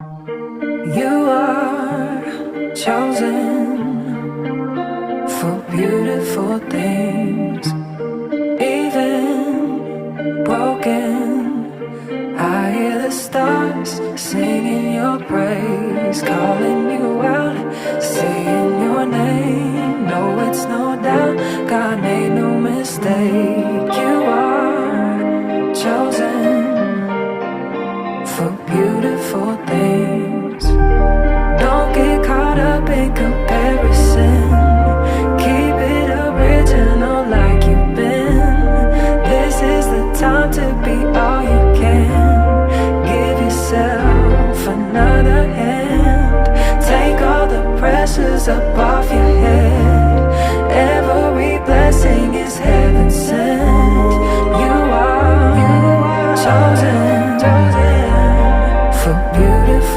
You are chosen for beautiful things, even broken. I hear the stars singing your praise, calling you out, saying your name. No, it's no doubt, God made no mistake. You are chosen for beautiful things. Don't get caught up in comparison. Keep it original like you've been. This is the time to be all you can. Give yourself another hand. Take all the pressures up off your